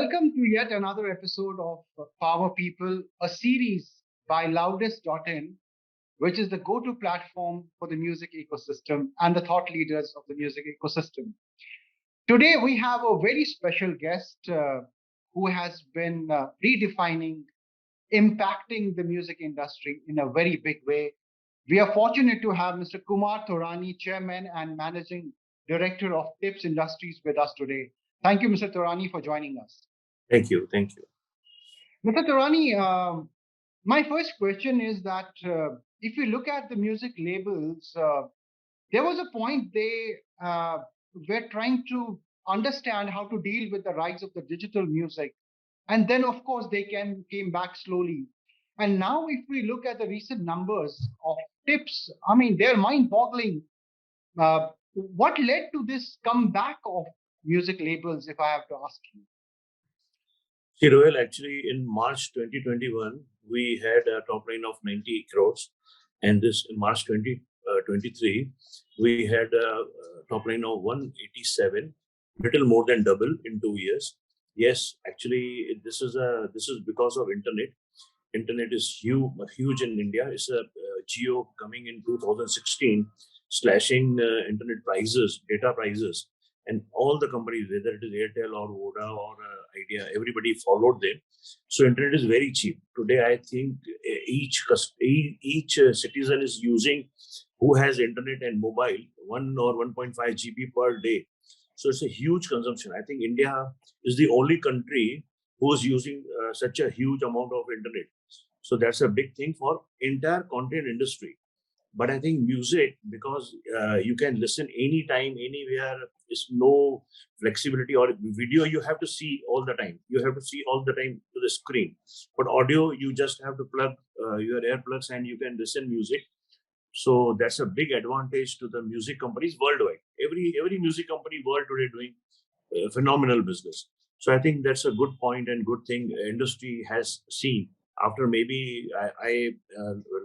Welcome to yet another episode of Power People, a series by loudest.in, which is the go to platform for the music ecosystem and the thought leaders of the music ecosystem. Today, we have a very special guest who has been redefining, impacting the music industry in a very big way. We are fortunate to have Mr. Kumar Taurani, Chairman and Managing Director of Tips Industries, with us today. Thank you, Mr. Taurani, for joining us. Thank you. Thank you. Mr. Taurani, my first question is that if you look at the music labels, there was a point they were trying to understand how to deal with the rise of the digital music. And then, of course, they came back slowly. And now, if we look at the recent numbers of tips, I mean, they're mind boggling. What led to this comeback of music labels, if I have to ask you? See, Royal, actually, in March 2021, we had a top line of 90 crores. And this in March 2023, we had a top line of 187, little more than double in 2 years. Yes, actually, this is because of internet. Internet is huge in India. It's a Geo coming in 2016, slashing internet prices, data prices, and all the companies, whether it is Airtel or Voda or Idea, everybody followed them. So internet is very cheap today. I think each citizen is using, who has internet and mobile, 1 or 1.5 GB per day. So it's a huge consumption. I think India is the only country who is using such a huge amount of internet. So that's a big thing for entire content industry. But I think music, because you can listen anytime, anywhere, is no flexibility. Or video, you have to see all the time. You have to see all the time to the screen. But audio, you just have to plug your earplugs and you can listen music. So that's a big advantage to the music companies worldwide. Every music company world today doing phenomenal business. So I think that's a good point and good thing industry has seen. After maybe I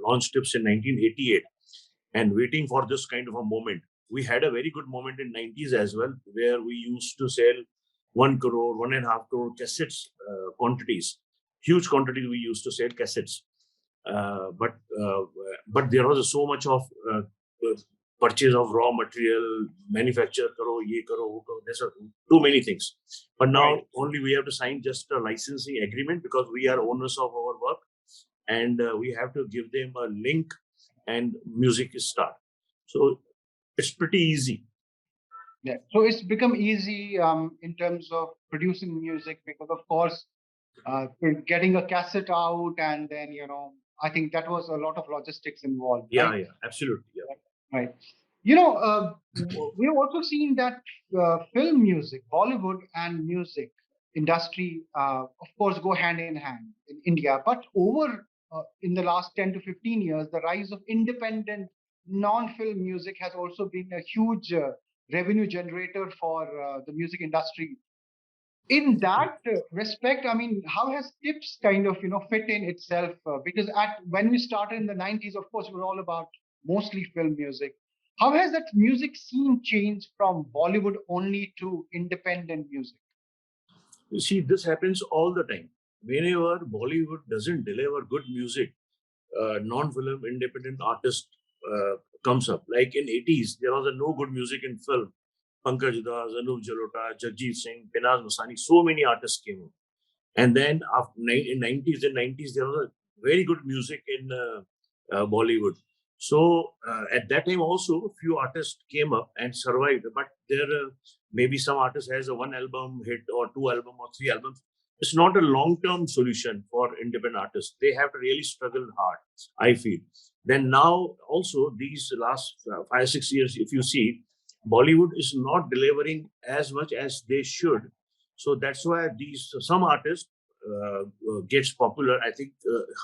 launched Tips in 1988 and waiting for this kind of a moment. We had a very good moment in 90s as well, where we used to sell 1 crore, 1.5 crore cassettes quantities, huge quantities we used to sell cassettes. Uh, but uh, but there was so much of purchase of raw material, manufacture karo, ye karo, wo karo. There's too many things. But now Right. only we have to sign just a licensing agreement because we are owners of our work, and we have to give them a link, and music is start. So it's pretty easy. Yeah. So it's become easy in terms of producing music because, of course, getting a cassette out and then, I think that was a lot of logistics involved, Yeah, right? yeah, absolutely. Yeah. Right. We've also seen that film music, Bollywood and music industry, of course, go hand in hand in India. But over in the last 10 to 15 years, the rise of independent non-film music has also been a huge revenue generator for the music industry. In that respect, I mean, how has Tips kind of fit in itself? Because at when we started in the 90s, of course, we were all about mostly film music. How has that music scene changed from Bollywood only to independent music? You see, this happens all the time. Whenever Bollywood doesn't deliver good music, non-film independent artist comes up. Like in 80s, there was no good music in film. Pankaj Das, Anup Jalota, Jagjit Singh, Pinaz Masani, so many artists came up. And then after in 90s, there was a very good music in Bollywood. So at that time also, few artists came up and survived. But there maybe some artist has a one album hit or two album or three albums. It's not a long-term solution for independent artists. They have to really struggle hard, I feel. Then now also these last 5 6 years, if you see, Bollywood is not delivering as much as they should. So that's why these some artists gets popular. I think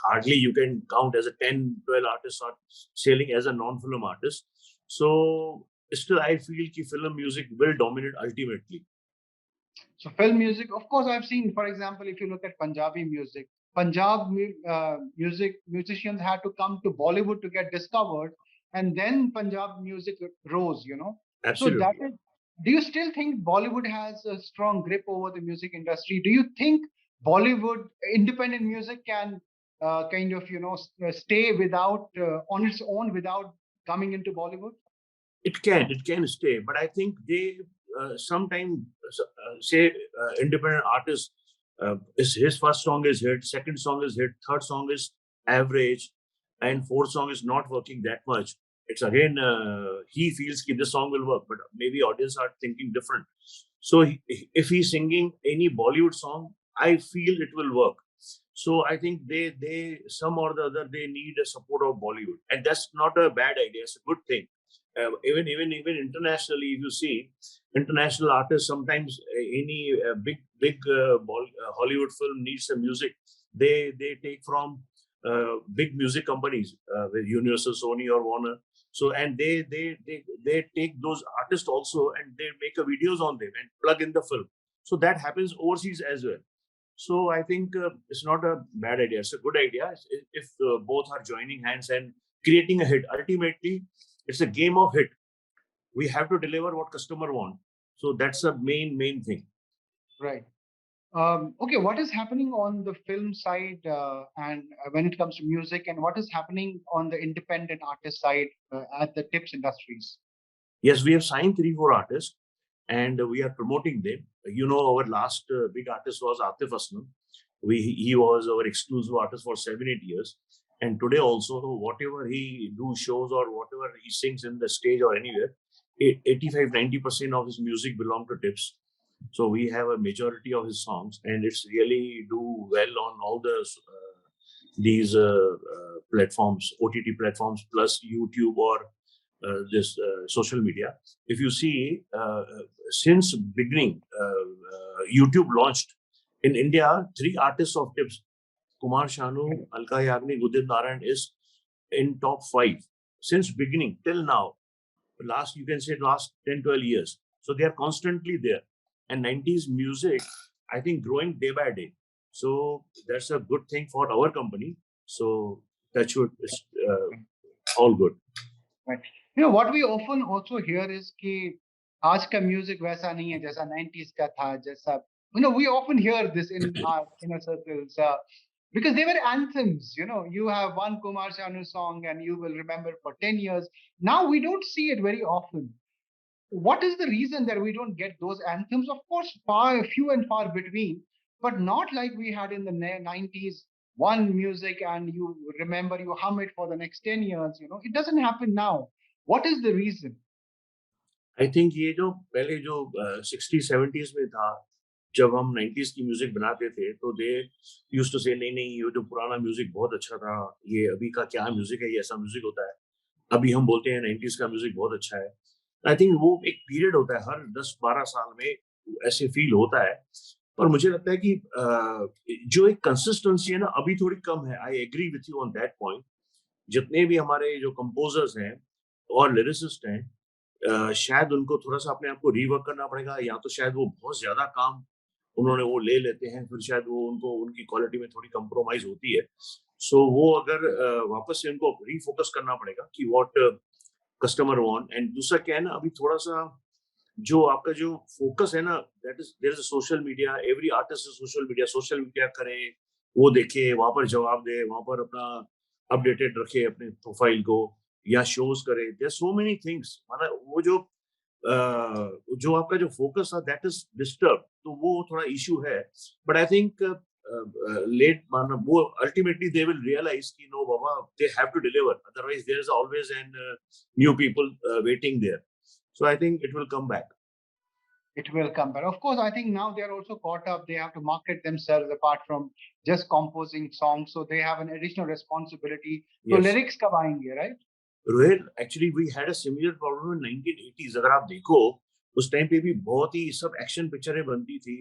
hardly you can count as a 10, 12 artists are selling as a non-film artist. So still I feel that film music will dominate ultimately. So film music, of course, I've seen, for example, if you look at Punjabi music, music musicians had to come to Bollywood to get discovered, and then Punjab music rose. So that Absolutely. is do you still think Bollywood has a strong grip over the music industry? Do you think Bollywood independent music can kind of stay without on its own without coming into Bollywood? It can stay, but I think they sometimes say independent artist is his first song is hit, second song is hit, third song is average, and fourth song is not working that much. It's again he feels that this song will work, but maybe audience are thinking different. So if he's singing any Bollywood song, I feel it will work. So I think they some or the other they need a support of Bollywood, and that's not a bad idea. It's a good thing. Even internationally, if you see international artists, sometimes any big Hollywood film needs some music. They take from big music companies, with Universal, Sony, or Warner. So and they take those artists also and they make a videos on them and plug in the film. So that happens overseas as well. So I think it's not a bad idea. It's a good idea if both are joining hands and creating a hit. Ultimately, it's a game of hit. We have to deliver what customer want. So that's the main thing. Right. Okay, what is happening on the film side and when it comes to music, and what is happening on the independent artist side at the tips industries? Yes, we have signed 3-4 artists and we are promoting them. You know, our last big artist was Atif Aslam. He was our exclusive artist for 7-8 years. And today also, whatever he do shows or whatever he sings in the stage or anywhere, 85-90% of his music belong to tips. So we have a majority of his songs, and it's really do well on all these platforms, OTT platforms, plus YouTube or this social media. If you see, since beginning, YouTube launched in India 3 artists of tips. Kumar, Shanu, Alka Yagnik, Udit Narayan is in top 5 since beginning till now. Last, you can say last 10-12 years. So they are constantly there. And 90s music, I think, growing day by day. So that's a good thing for our company. So that should all good. Right. You know what we often also hear is कि आज का music वैसा नहीं है जैसा 90s का था जैसा we often hear this in our inner circles because they were anthems. You have one Kumar Sanu song and you will remember for 10 years. Now we don't see it very often. What is the reason that we don't get those anthems? Of course, few and far between, but not like we had in the 90s. One music and you remember, you hum it for the next 10 years. It doesn't happen now. What is the reason? I think ये जो पहले जो 60-70s में था, जब हम 90s की music बनाते थे, तो दे यूज्ड टू से नहीं नहीं ये जो पुराना म्यूजिक बहुत अच्छा था, ये अभी का क्या म्यूजिक है, ये ऐसा म्यूजिक होता है. अभी हम बोलते हैं 90s का म्यूजिक बहुत अच्छा है. आई थिंक वो एक पीरियड होता है, हर 10-12 साल में ऐसे फील होता है. पर मुझे लगता है कि जो एक कंसिस्टेंसी है ना, अभी थोड़ी कम है. I agree with you on that point. जितने भी हमारे जो कंपोजर्स हैं और लिरिसिस्ट हैं, शायद उनको थोड़ा सा अपने आप को रिवर्क करना पड़ेगा, या तो शायद वो बहुत ज्यादा काम उन्होंने वो ले लेते हैं, फिर शायद वो उनको उनकी क्वालिटी में थोड़ी कंप्रोमाइज होती है. सो वो अगर वापस से उनको रीफोकस करना पड़ेगा कि व्हाट कस्टमर वांट. एंड दूसरा क्या है ना, अभी थोड़ा सा जो आपका जो फोकस है ना, that is there is a social media. Every artist is social media करें, वो देखे, वहां पर जवाब दे, वहां पर अपना अपडेटेड रखे अपने प्रोफाइल को, या शोज करे. There so many things. मतलब वो जो आपका जो फोकस था दैट इज डिस्टर्ब, तो वो थोड़ा इशू है. बट आई थिंक लेट मतलब वो अल्टीमेटली दे विल रियलाइज कि नो बाबा, they have to deliver, otherwise there is always an new people waiting there. So I think it will come back. It will come back. Of course, I think now they are also caught up. They have to market themselves apart from just composing songs. So they have an additional responsibility. So Yes. lyrics कब आएंगे, right? Rohit, actually we had a similar problem in 1980s. अगर आप देखो, उस time पे भी बहुत ही सब एक्शन पिक्चरें बनती थी.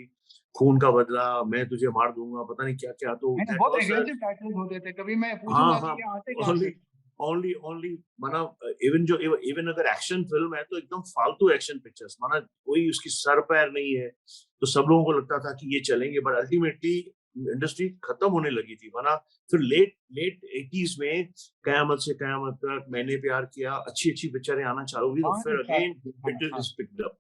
खून का बदला, मैं तुझे मार दूंगा, पता नहीं क्या क्या. तो है ना, दैट बहुत वाज एग्रेसिव टाइटल्स होते थे. कभी मैं हाँ पूछूंगा हाँ कि ये आते कहाँ ओनली से? ओनली माना इवन जो इवन अगर एक्शन फिल्म है तो एकदम फालतू एक्शन पिक्चर्स, माना कोई उसकी सर पैर नहीं है, तो सब लोगों को लगता था कि ये चलेंगे. बट अल्टीमेटली इंडस्ट्री खत्म होने लगी थी. माना फिर लेट लेट 80s में कयामत से कयामत तक, मैंने प्यार किया, अच्छी अच्छी पिक्चरें आना चालू हुई, तो हाँ, फिर start अगेन हुई, हाँ, इट हाँ. Is picked up.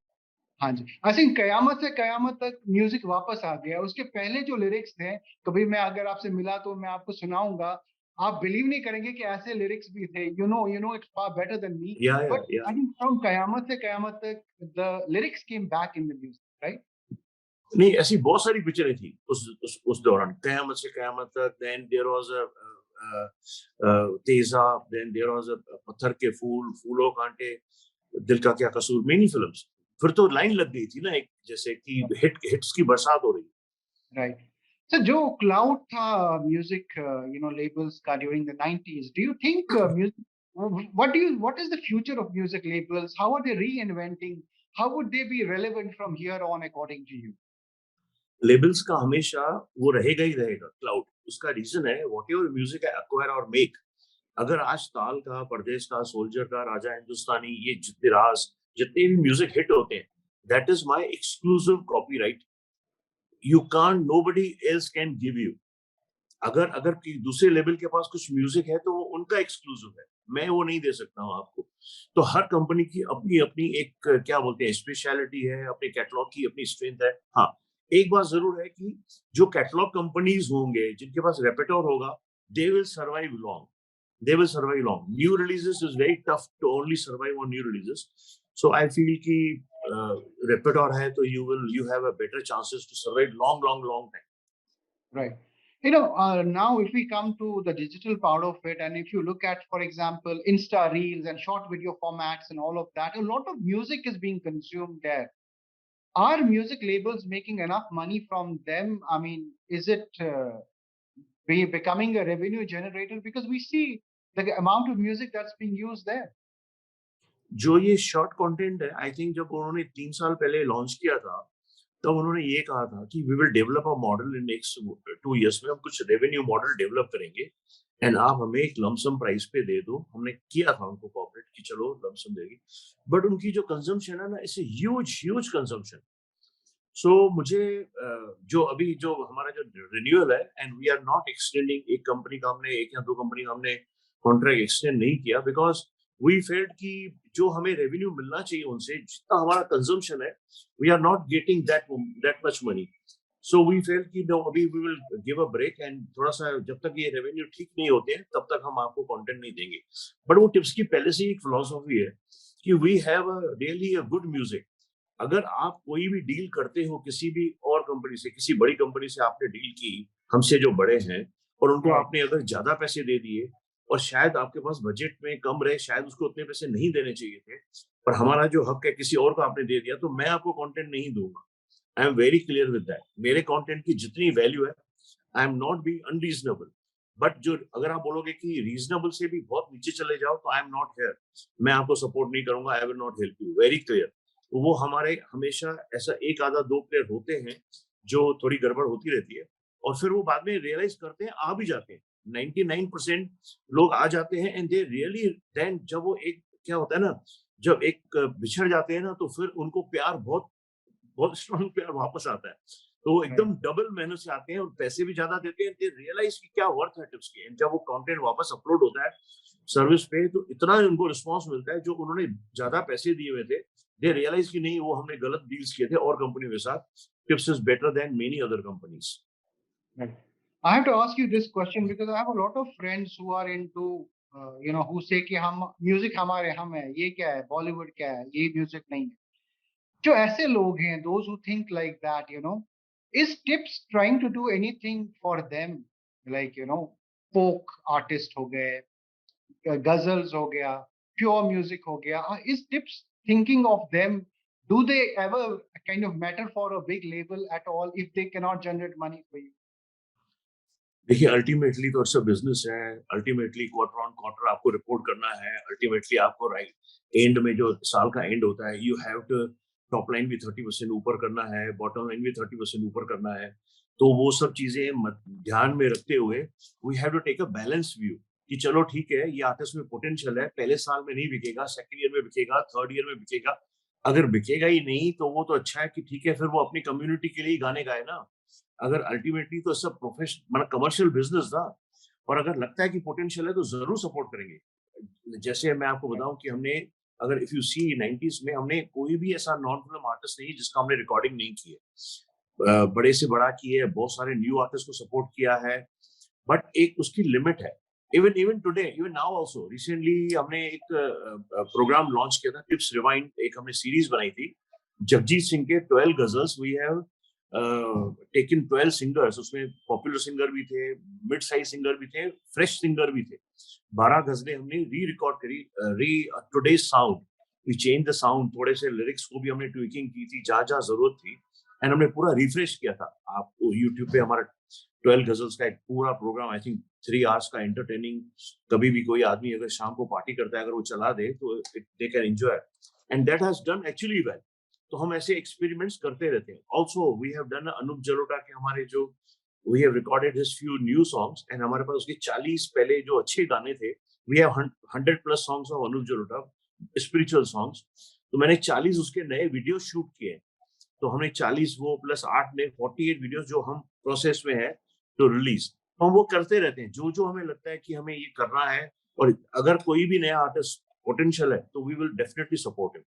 हाँ जी, आई थिंक कयामत से कयामत तक म्यूजिक वापस आ गया। उसके पहले जो लिरिक्स थे, कभी मैं अगर आपसे मिला तो मैं आपको सुनाऊंगा। आप बिलीव नहीं करेंगे कि ऐसे लिरिक्स भी थे। You know it's far better than me. या या बट या आई थिंक फ्रॉम कयामत से कयामत तक the lyrics came back in the music, right? नहीं, ऐसी बहुत सारी पिक्चरें थी उस दौरान, कयामत से कयामत तक। देन देयर वाज तेजाब, देन देयर वाज पत्थर के फूल, फूलों कांटे, दिल का क्या कसूर, मेनी फिल्म्स। फिर तो लाइन लग गई थी ना, एक जैसे कि हिट्स की बरसात हो रही। राइट। सर, जो क्लाउड था म्यूजिक लेबल्स का during the 90s, do you think music what is the future of music labels? How are they reinventing? How would they be relevant from here on, according to you? Labels का हमेशा वो रहेगा ही रहेगा cloud. उसका reason है, what ever music है acquire और make, अगर आज ताल का, परदेश का, सोल्जर का, राजा हिंदुस्तानी, ये जितने राज, जितने भी म्यूजिक हिट होते हैं, that is my exclusive copyright. You can't, nobody else can give you. अगर अगर दूसरे लेवल के पास कुछ म्यूजिक है तो वो उनका एक्सक्लूसिव है, मैं वो नहीं दे सकता हूँ आपको। तो हर कंपनी की अपनी अपनी एक क्या बोलते हैं स्पेशलिटी है, अपने कैटलॉग की अपनी स्ट्रेंथ है। हाँ, एक बात जरूर है कि जो कैटलॉग कंपनीज होंगे जिनके पास रेपेटोर होगा, they will survive long, they will survive long. New releases is very tough to only survive on new releases. So I feel कि repertoire है तो you have a better chances to survive long time. Right. Now if we come to the digital part of it, and if you look at, for example, Insta Reels and short video formats and all of that, a lot of music is being consumed there. Are music labels making enough money from them? I mean, is it becoming a revenue generator? Because we see the amount of music that's being used there. जो ये short content है, I think जब उन्होंने 3 साल पहले launch किया था, तब उन्होंने ये कहा था कि we will develop a model in next 2 years में, हम कुछ रेवेन्यू मॉडल डेवलप करेंगे एंड आप हमें एक लमसम प्राइस पे दे दो। हमने किया था उनको कॉपरेट कि चलो लमसम देगी, बट उनकी जो कंजम्पशन है ना, it's huge huge consumption. So मुझे जो अभी जो हमारा जो रिन्यूअल है, and we are not extending, एक कंपनी का हमने, एक या दो कंपनी का हमने कॉन्ट्रैक्ट एक्सटेंड नहीं किया, बिकॉज वी फेल्ट कि जो हमें रेवेन्यू मिलना चाहिए उनसे, जितना हमारा कंजम्पशन है, we are not getting that much money. So we felt कि नो, अभी we will give a break, and थोड़ा सा जब तक ये रेवेन्यू ठीक नहीं होते हैं तब तक हम आपको कंटेंट नहीं देंगे। बट वो टिप्स की पहले से ही एक फिलोसॉफी है कि we have a really a good music. अगर आप कोई भी डील करते हो किसी भी और कंपनी से, किसी बड़ी कंपनी से आपने डील की, हमसे जो बड़े हैं, और उनको Right. आपने अगर ज्यादा पैसे दे दिए, और शायद आपके पास बजट में कम रहे, शायद उसको उतने पैसे नहीं देने चाहिए थे, पर हमारा जो हक है किसी और को आपने दे दिया, तो मैं आपको कंटेंट नहीं दूंगा। I am very clear with that. मेरे कंटेंट की जितनी वैल्यू है, I am not be unreasonable. But जो अगर आप बोलोगे कि रीजनेबल से भी बहुत नीचे चले जाओ, तो आई एम नॉट हियर, मैं आपको सपोर्ट नहीं करूंगा, I will not help you, very clear. तो वो हमारे हमेशा ऐसा एक आधा दो प्लेयर होते हैं जो थोड़ी गड़बड़ होती रहती है, और फिर वो बाद में रियलाइज करते हैं, आ भी जाते हैं। 99% लोग आ जाते हैं एंड दे रियली, देन जब वो एक क्या होता है ना, जब एक बिछड़ जाते हैं ना, तो फिर उनको प्यार बहुत बहुत स्ट्रॉन्ग प्यार वापस आता है। तो वो Right. एकदम डबल मेहनत से आते हैं और पैसे भी ज्यादा देते हैं, दे रियलाइज कि क्या वर्थ है टिप्स की। एंड जब वो कंटेंट वापस अपलोड होता है सर्विस पे, तो इतना उनको रिस्पॉन्स मिलता है, जो उन्होंने ज्यादा पैसे दिए हुए थे, दे रियलाइज कि नहीं, वो हमने गलत डील्स किए थे और कंपनी के साथ, tips is better than many other companies. Right. I have to ask you this question because I have a lot of friends who are into, who say कि हम म्यूजिक हमारे हम है, ये क्या है, बॉलीवुड क्या है, ये म्यूजिक नहीं है। जो ऐसे लोग हैं, those who think like that, is Tips trying to do anything for them? Like, folk artist हो गए, गजल्स हो गया, प्योर म्यूजिक हो गया. Is Tips thinking of them? Do they ever kind of matter for a big label at all if they cannot generate money for you? देखिए, ultimately तो अच्छा business है, अल्टीमेटली क्वार्टर ऑन क्वार्टर आपको report करना है, ultimately आपको right and में जो साल का एंड होता है, you have to top line भी 30% ऊपर करना है, बॉटम लाइन भी 30% ऊपर करना है। तो वो सब चीजें ध्यान में रखते हुए we have to take a balance view कि चलो ठीक है, ये आर्टिस्ट में पोटेंशियल है, पहले साल में नहीं बिकेगा, सेकंड ईयर में बिकेगा, थर्ड ईयर में बिकेगा। अगर बिकेगा ही नहीं तो वो तो अच्छा है कि ठीक है, फिर वो अपनी कम्युनिटी के लिए गाने गाए ना। अगर अल्टीमेटली तो सब प्रोफेशन मतलब कमर्शियल बिजनेस था, और अगर लगता है कि पोटेंशियल है तो जरूर सपोर्ट करेंगे। जैसे मैं आपको Right. बताऊं कि हमने अगर इफ यू सी 90s में हमने कोई भी ऐसा नॉन फिल्म आर्टिस्ट नहीं जिसका हमने रिकॉर्डिंग नहीं की है, बड़े से बड़ा किए है, बहुत सारे न्यू आर्टिस्ट को सपोर्ट किया है, बट एक उसकी लिमिट है। Even even today, even now also, recently हमने एक प्रोग्राम लॉन्च किया था, टिप्स रिवाइंड, एक हमने सीरीज बनाई थी जगजीत सिंह के 12 ghazals. We have taken 12 singers, उसमें पॉपुलर सिंगर भी थे, मिड साइज सिंगर भी थे, फ्रेश सिंगर भी थे। 12 गजलें हमने री रिकॉर्ड करी, re today sound, we change the sound, थोड़े से लिरिक्स को भी हमने ट्विकिंग की थी जहां जहां जरूरत थी, एंड हमने पूरा रिफ्रेश किया था। आप यूट्यूब पे हमारा 12 गजल्स का एक पूरा प्रोग्राम, आई थिंक 3 आवर्स का, एंटरटेनिंग। कभी भी कोई आदमी अगर शाम को पार्टी करता है, अगर वो चला दे तो they can enjoy, and that has done actually well. तो हम ऐसे एक्सपेरिमेंट्स करते रहते हैं। Also we have done Anup Jalota के, हमारे जो we have recorded his few new songs, and हमारे पास उसके 40 पहले जो अच्छे गाने थे, we have 100 plus songs of Anup Jalota, spiritual songs. तो मैंने 40 उसके नए वीडियो शूट किए। तो हमने 40 वो प्लस 8 में 48 वीडियोस जो हम प्रोसेस में है तो रिलीज। तो हम वो करते रहते हैं जो जो हमें लगता है कि हमें ये करना है, और अगर कोई भी नया आर्टिस्ट पोटेंशियल है तो we will definitely support him.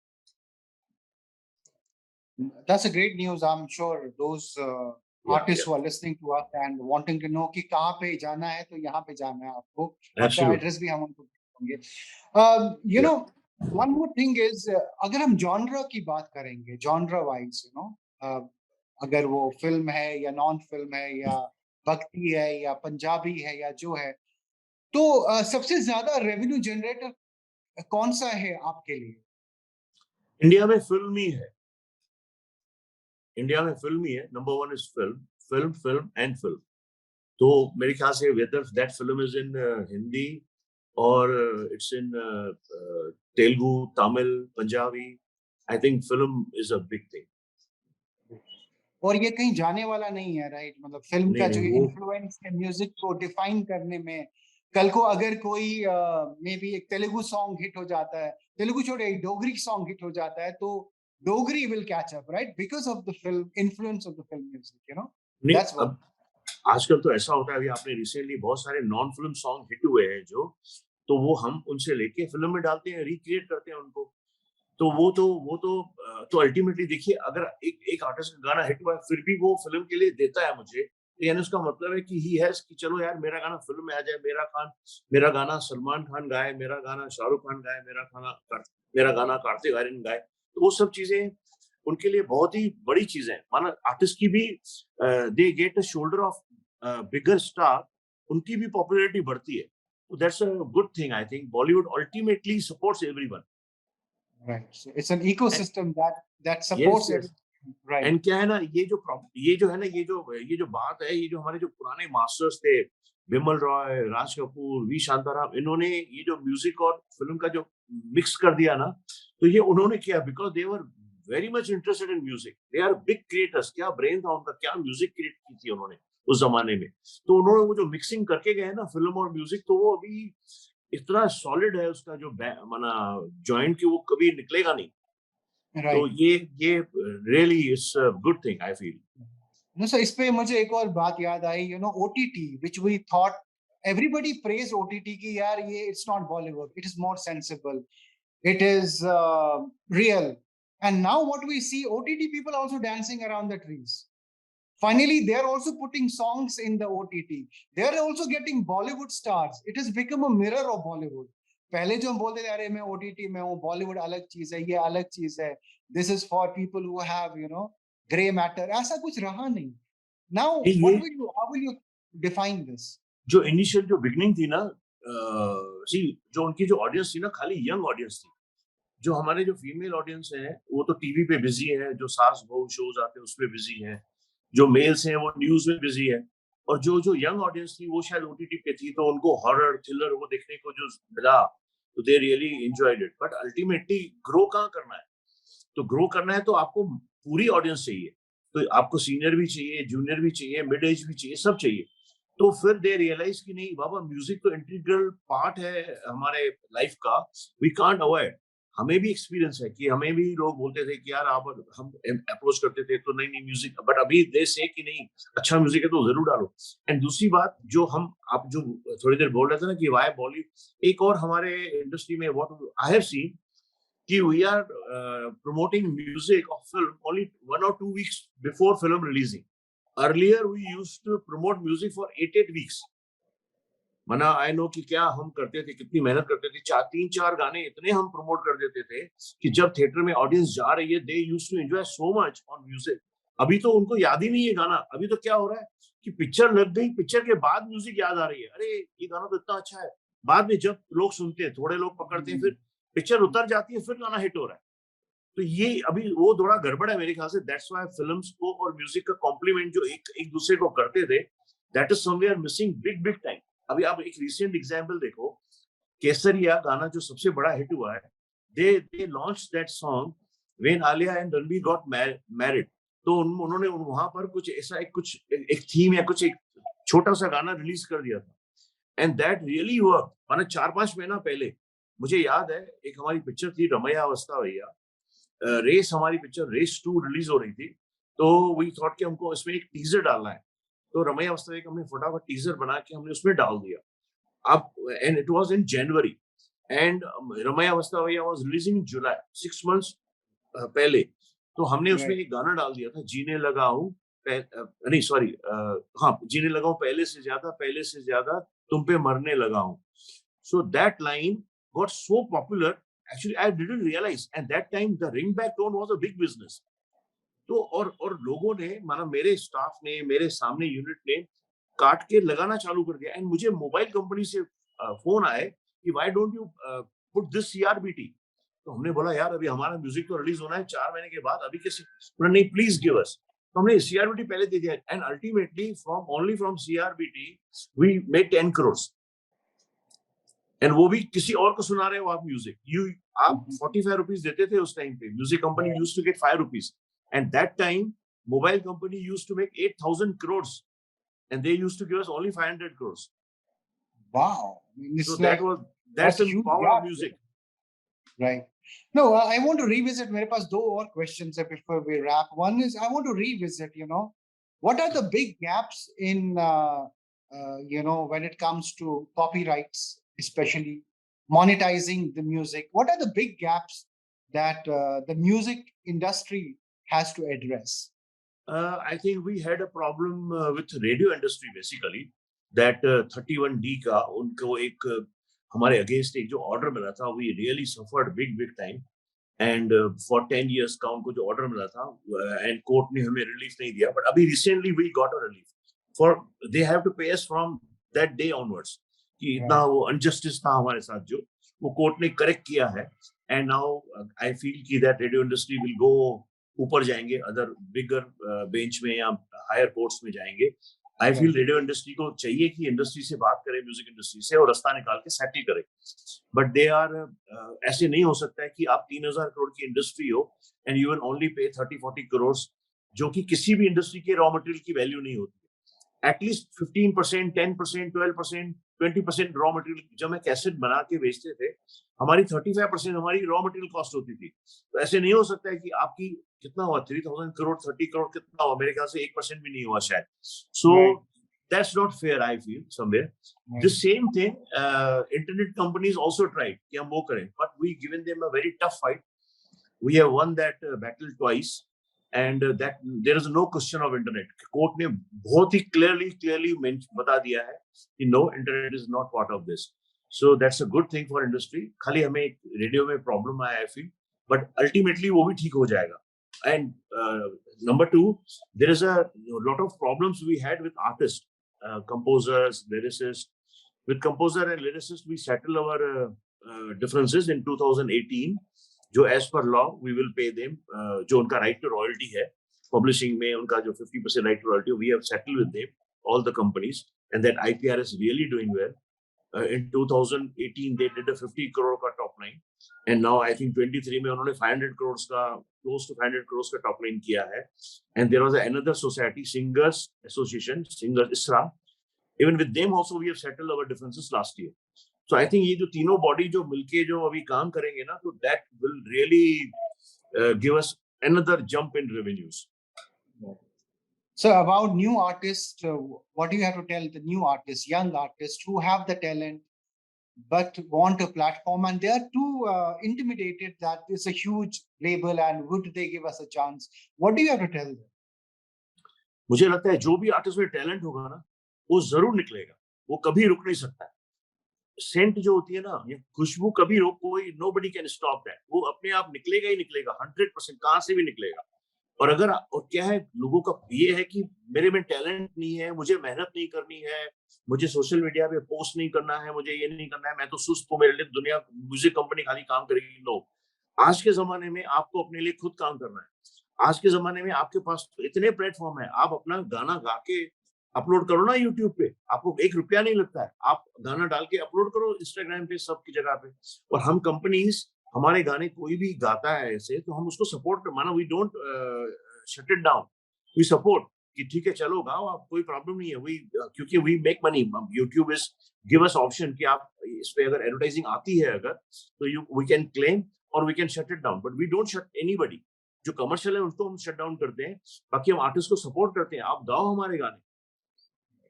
That's a great news. I'm sure those artists who are listening to us and wanting to know कि कहाँ पे जाना है तो यहाँ पे जाना है आपको, आपका एड्रेस भी हम उनको देंगे। You know, one more thing is अगर हम जॉनरा की बात करेंगे, जॉनरा वाइज, you know, अगर वो फिल्म है या नॉन फिल्म है या भक्ति है या पंजाबी है या जो है, तो सबसे ज्यादा रेवेन्यू जनरेटर कौन सा है आपके लिए? इंडिया में फिल्म ही है, इंडिया में फिल्म ही है। Number 1 is film, film film and film. तो मेरे ख्याल से whether that film is in Hindi और it's in Telugu, Tamil, Punjabi, I think film is a big thing. और ये कहीं जाने वाला नहीं है, राइट? मतलब फिल्म का नहीं जो नहीं, वो इन्फ्लुएंस है म्यूजिक को डिफाइन करने में, कल को अगर कोई मे बी एक तेलुगु सॉन्ग हिट हो जाता है, तेलुगु छोड़े एक डोगरी सॉन्ग हिट हो जाता है, तो Dogri will catch up, right? Because of the film, influence of the film music, you know, नहीं। That's what. अब आजकल तो ऐसा होता है, अभी आपने रिसेंटली बहुत सारे नॉन फिल्म सॉन्ग हिट हुए हैं जो, तो वो हम उनसे लेके फिल्म में डालते हैं, रिक्रिएट करते हैं उनको। तो तो अल्टीमेटली देखिए, अगर एक एक आर्टिस्ट का गाना हिट हुआ है फिर भी वो फिल्म के लिए देता है मुझे, तो यानी उसका मतलब है कि ही हैज, कि चलो यार मेरा गाना फिल्म में आ जाए, मेरा गाना सलमान खान गाए, मेरा गाना शाहरुख खान गाए, मेरा गाना कार्तिक आर्यन गाए। तो वो सब चीजें उनके लिए बहुत ही बड़ी चीजें हैं। माना आर्टिस्ट की भी, they get a shoulder of bigger star, उनकी भी पॉपुलैरिटी बढ़ती है। तो that's a good thing. I think Bollywood ultimately supports everyone. Right, so it's an ecosystem that yes supports yes. Everything, right? And क्या है ना, ये जो है ना, ये जो बात है, ये जो हमारे जो पुराने मास्टर्स थे, विमल रॉय, राज कपूर, वी शांताराम, इन्होंने ये जो म्यूजिक और फिल्म का जो मिक्स कर दिया ना, तो ये उन्होंने किया because they were very much interested in music. They are big creators. क्या ब्रेन था उनका, क्या म्यूजिक क्रिएट की थी उन्होंने उस जमाने में। तो उन्होंने वो जो मिक्सिंग करके गए ना फिल्म और म्यूजिक, तो वो अभी इतना सॉलिड है उसका जो माना जॉइंट, की वो कभी निकलेगा नहीं। तो राइट। ये really it's a good thing I feel. No sir, इस पे मुझे एक और बात याद आई, you know, OTT which we thought, everybody praise OTT की यार ये it's not Bollywood, it is more sensible, it is real. And now what we see, OTT people also dancing around the trees. Finally, they are also putting songs in the OTT. They are also getting Bollywood stars. It has become a mirror of Bollywood. पहले जो हम बोलते थे, अरे मैं OTT में हूँ, बॉलीवुड अलग चीज है, ये अलग चीज है, this is for people who have, you know, grey matter, ऐसा कुछ रहा नहीं। नाउ ये how will you define this? जो इनिशियल जो बिगनिंग थी ना, सी जो उनकी जो ऑडियंस थी ना, खाली यंग ऑडियंस थी। जो हमारे जो फीमेल ऑडियंस है वो तो टीवी पे बिजी है, जो सास बहू शोज आते हैं उसमें बिजी है। जो मेल्स हैं वो न्यूज में बिजी है। और जो जो यंग ऑडियंस थी वो शायद ओटीटी पे थी, तो उनको हॉरर थ्रिलर वो देखने को जो मिला, तो they really enjoyed it. But ultimately grow कहाँ करना है, तो ग्रो करना है तो आपको पूरी ऑडियंस चाहिए। तो आपको सीनियर भी चाहिए, जूनियर भी चाहिए, मिड एज भी चाहिए, सब चाहिए। तो फिर दे रियलाइज कि नहीं बाबा, म्यूजिक तो इंटीग्रल पार्ट है हमारे लाइफ का, वी कांट अवॉइड। हमें भी एक्सपीरियंस है कि हमें भी लोग बोलते थे कि यार आप, हम अप्रोच करते थे तो नहीं नहीं म्यूजिक, बट अभी दे से कि नहीं अच्छा म्यूजिक है तो जरूर डालो। एंड दूसरी बात जो हम, आप जो थोड़ी देर बोल रहे थे ना कि वाई बॉलीवुड, एक और हमारे इंडस्ट्री में what I have seen, we are promoting music of film only 1 or 2 weeks before film releasing. Earlier, we used to promote music for 8 weeks. मना आई नो कि क्या हम करते थे, कितनी मेहनत करते थे, 3-4 गाने इतने हम प्रमोट कर देते थे कि जब थिएटर में ऑडियंस जा रही है, they used to enjoy so much on music. अभी तो उनको याद ही नहीं है गाना. अभी तो क्या हो रहा है कि पिक्चर लग गई, पिक्चर के बाद म्यूजिक याद आ रही है. अरे ये गाना तो इतना अच्छा है. बाद में जब लोग सुनते हैं, थोड़े लोग पकड़ते हैं, फिर पिक्चर उतर जाती है, फिर गाना हिट हो रहा है. तो ये अभी वो थोड़ा गड़बड़ है मेरे ख्याल से. दैट्स व्हाई फिल्म्स को और म्यूजिक का कॉम्प्लीमेंट जो एक दूसरे को करते थे, that is somewhere missing big big time. अभी आप एक रिसेंट एग्जांपल देखो, केसरिया गाना जो सबसे बड़ा हिट हुआ है, they launch that song when Alia and Ranbir got married. तो उन्होंने वहां पर कुछ ऐसा एक थीम या कुछ एक छोटा सा गाना रिलीज कर दिया था. And that really work. माने 4-5 महीना पहले मुझे याद है, एक हमारी पिक्चर थी रमैया अवस्था भैया, रेस, हमारी पिक्चर रेस 2 रिलीज हो रही थी. तो वी थॉट कि हमको इसमें एक टीजर डालना है. तो रमैया अवस्था एक हमने फटाफट टीजर बना के हमने उसमें डाल दिया. अब and it was in January and Ramaiya Vastavaiya was releasing in July, 6 months पहले. तो हमने उसमें एक गाना डाल दिया था, जीने लगा हूं नहीं सॉरी, हाँ, जीने लगा हूं पहले से ज्यादा तुम पे मरने लगा हूं. So that line got so popular. Actually, I didn't realize, and that time the ringback tone was a big business. तो और लोगों ने, माना मेरे स्टाफ ने, मेरे सामने यूनिट ने काट के लगाना चालू कर दिया. एंड मुझे मोबाइल कंपनी से फोन आए कि why don't you put this CRBT. तो हमने बोला यार अभी हमारा म्यूजिक तो रिलीज होना है 4 महीने के बाद, अभी कैसे. नहीं, प्लीज गिव अस. तो हमने सीआरबीटी पहले दे दिया. And ultimately from CRBT we made 10 crore. And वो भी किसी और को सुना रहे हो आप म्यूजिक. आप 45 रुपीज देते थे उस टाइम पे. Music company used to get 5 rupees. And that time mobile company used to make 8,000 crores and they used to give us only 500 crores. Wow. So that's the power of music. Right. No, I want to revisit. मेरे पास 2 और questions है before we wrap. One is I want to revisit, what are the big gaps in, when it comes to copyrights, especially monetizing the music. What are the big gaps that the music industry has to address? I think we had a problem with radio industry basically, that 31D का उनको एक हमारे against एक जो order मिला था, we really suffered big time. And for 10 years का उनको जो ऑर्डर मिला था, and कोर्ट ने हमें रिलीफ नहीं दिया. But अभी recently we got a relief. For they have to pay us from that day onwards. कि इतना वो अनजस्टिस था हमारे साथ, जो वो कोर्ट ने करेक्ट किया है. एंड नाउ आई फील कि that radio industry will go, ऊपर जाएंगे, अदर बिगर बेंच में या हायर कोर्ट्स में जाएंगे. आई फील रेडियो इंडस्ट्री को चाहिए कि इंडस्ट्री से बात करें, म्यूजिक इंडस्ट्री से, और रास्ता निकाल के सेटल करें. बट दे आर ऐसे नहीं हो सकता है कि आप 3,000 करोड़ की इंडस्ट्री हो and you will only pay 30-40 crore, जो कि किसी भी इंडस्ट्री के रॉ मटेरियल की वैल्यू नहीं होती. At least 15%, 10%, 12%, 20% raw material. जब मैं कैसेट बना के बेचते थे, हमारी 35% हमारी रॉ मटेरियल कॉस्ट होती थी. तो ऐसे नहीं हो सकता है कि आपकी कितना हुआ, 3,000 करोड़, 30 करोड़ कितना हुआ, मेरे ख्याल से 1% भी नहीं हुआ शायद. सो that's not fair, I feel somewhere. The same thing, internet companies also tried कि हम वो करें, but we given them a very tough fight. We have won that battle twice. And that there is no question of internet. Court ने बहुत ही clearly बता दिया है कि no, internet is not part of this. So that's a good thing for industry. खाली हमें radio में problem आया, I feel, but ultimately वो भी ठीक हो जाएगा. And number 2, there is a lot of problems we had with artists, composers, lyricists. With composer and lyricist, we settled our differences in 2018. जो as per law we will pay them, जो उनका right to royalty है publishing में, उनका जो 50% right to royalty, we have settled with them, all the companies, and that IPR is really doing well. In 2018 they did a 50 crore का top line, and now I think 23 में उन्होंने 500 crores का, close to 500 crores का top line किया है. And there was another society, Singers Association, Singers ISRA. Even with them also we have settled our differences last year. So I think ये जो तीनों body जो मिलके जो अभी काम करेंगे ना, तो that will really give us another jump in revenues. So about new artists, what do you have to tell the new artists, young artists who have the talent, but want a platform, and they are too intimidated that it's a huge label and would they give us a chance? What do you have to tell them? मुझे लगता है जो भी artist में talent होगा ना, वो जरूर निकलेगा, वो कभी रुक नहीं सकता है। सेंट जो होती है ना, ये खुशबू कभी रोक कोई नोबडी कैन स्टॉप दैट, वो अपने आप निकलेगा ही निकलेगा, 100% कहाँ से भी निकलेगा। और अगर और क्या है, लोगों का ये है कि मेरे में टैलेंट नहीं है, मुझे मेहनत नहीं करनी है, मुझे सोशल मीडिया पे पोस्ट नहीं करना है, मुझे ये नहीं करना है, मैं तो सुस्त हूँ, मेरे लिए दुनिया म्यूजिक कंपनी खाली काम करेगी। नो, आज के जमाने में आपको अपने लिए खुद काम करना है। आज के जमाने में आपके पास तो इतने प्लेटफॉर्म है, आप अपना गाना गा के अपलोड करो ना यूट्यूब पे, आपको 1 रुपया नहीं लगता है, आप गाना डाल के अपलोड करो इंस्टाग्राम पे, सबकी जगह पे। और हम कंपनीज, हमारे गाने कोई भी गाता है ऐसे, तो हम उसको सपोर्ट, माना we don't shut it down, we support कि ठीक है चलो गाओ आप, कोई प्रॉब्लम नहीं है। वी क्योंकि we make money, YouTube is give us option कि आप इस पे अगर एडवर्टाइजिंग आती है अगर, तो यू वी कैन क्लेम और we can shut it down, but we don't shut anybody. जो कमर्शियल है उसको हम शट डाउन करते हैं, बाकी हम आर्टिस्ट को सपोर्ट करते हैं, आप गाओ हमारे गाने।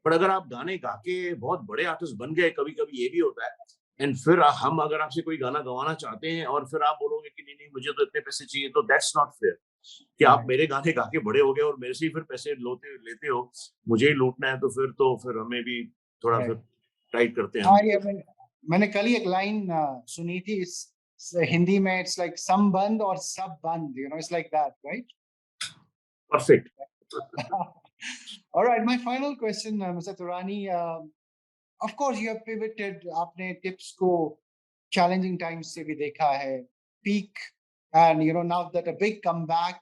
पर अगर आप गाने गा के बहुत बड़े आर्टिस्ट बन गए, कभी कभी ये भी होता है, एंड फिर हम अगर आपसे कोई गाना गवाना चाहते हैं और फिर आप बोलोगे कि नहीं नहीं मुझे तो इतने पैसे चाहिए, तो दैट्स नॉट फेयर कि आप मेरे गाने गा के बड़े हो गए और मेरे से ही फिर पैसे लेते हो, मुझे ही लूटना है, तो फिर हमें भी थोड़ा फिर टाइट करते हैं हाँ, हम। ये मैंने कल ही एक लाइन सुनी थी इस हिंदी में, इट्स लाइक सम बंद और सब बंद, you know, it's like that, right? Perfect. All right, my final question, Mr. Taurani. Of course, you have pivoted. आपने tips को challenging times से भी देखा है, peak, and you know now that a big comeback.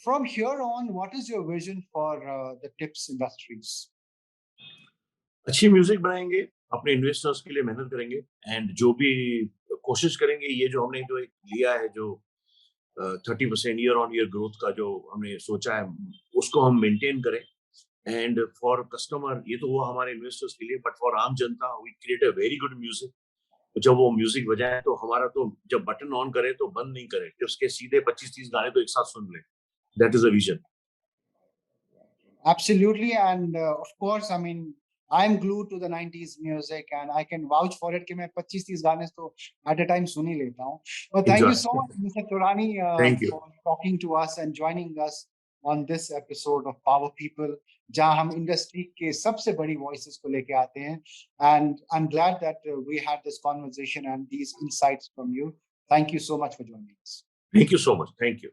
From here on, what is your vision for the tips industries? अच्छी music बनाएंगे, अपने investors के लिए मेहनत करेंगे, एंड जो भी कोशिश करेंगे, ये जो हमने जो एक लिया है, जो 30% ईयर ऑन ईयर ग्रोथ का जो हमने सोचा है, उसको हम मेंटेन करें। एंड फॉर कस्टमर, ये तो हुआ हमारे इन्वेस्टर्स के लिए, बट फॉर आम जनता we create a very good music. जब वो म्यूजिक बजाए तो हमारा तो जब बटन ऑन करे तो बंद नहीं करे, कि उसके सीधे 25-30 गाने तो एक साथ सुन ले। That is a vision. Absolutely, and of course, I mean, I'm glued to the 90s music, and I can vouch for it कि मैं 25-30 गाने तो at a time सुन ही लेता हूँ. But thank you so much, Mr. Taurani, thank you. for talking to us and joining us on this episode of Power People, जहाँ हम industry के सबसे बड़ी voices को लेके आते हैं. And I'm glad that we had this conversation and these insights from you. Thank you so much for joining us. Thank you so much. Thank you.